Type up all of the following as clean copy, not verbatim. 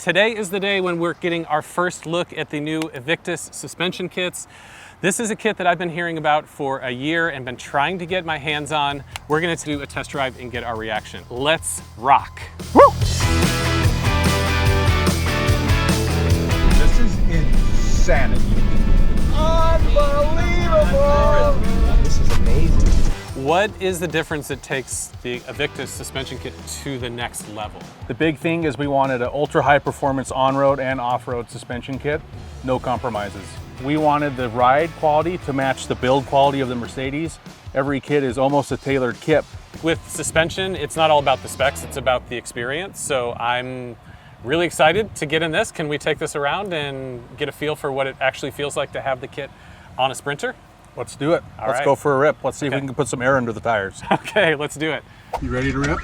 Today is the day when we're getting our first look at the new Evictus Suspension Kits. This is a kit that I've been hearing about for a year and been trying to get my hands on. We're gonna do a test drive and get our reaction. Let's rock. Woo! This is insanity. Unbelievable! This is amazing. What is the difference that takes the Evictus suspension kit to the next level? The big thing is we wanted an ultra high performance on-road and off-road suspension kit, no compromises. We wanted the ride quality to match the build quality of the Mercedes. Every kit is almost a tailored kit. With suspension, it's not all about the specs, it's about the experience. So I'm really excited to get in this. Can we take this around and get a feel for what it actually feels like to have the kit on a Sprinter? Let's do it. All Let's right. go for a rip. Let's see if we can put some air under the tires. Okay, let's do it. You ready to rip?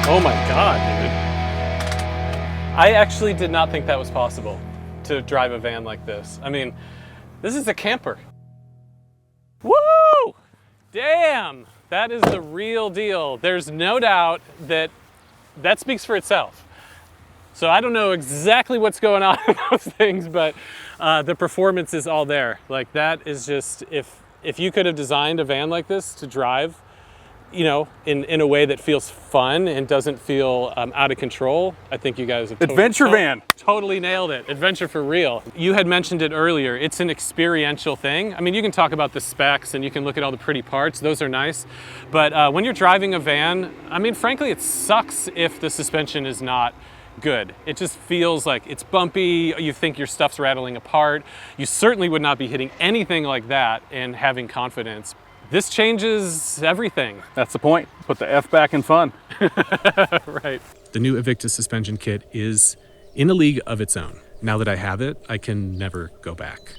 Oh my God, dude. I actually did not think that was possible to drive a van like this. I mean, this is a camper. Woo! Damn, that is the real deal. There's no doubt that that speaks for itself. So I don't know exactly what's going on in those things, but the performance is all there. Like that is just, if you could have designed a van like this to drive, you know, in a way that feels fun and doesn't feel out of control, I think you guys have Adventure van. Totally nailed it. Adventure for real. You had mentioned it earlier. It's an experiential thing. I mean, you can talk about the specs and you can look at all the pretty parts. Those are nice. But when you're driving a van, I mean, frankly, it sucks if the suspension is not good. It just feels like it's bumpy. You think your stuff's rattling apart. You certainly would not be hitting anything like that and having confidence. This changes everything. That's the point. Put the F back in fun. Right. The new Evictus suspension kit is in a league of its own. Now that I have it, I can never go back.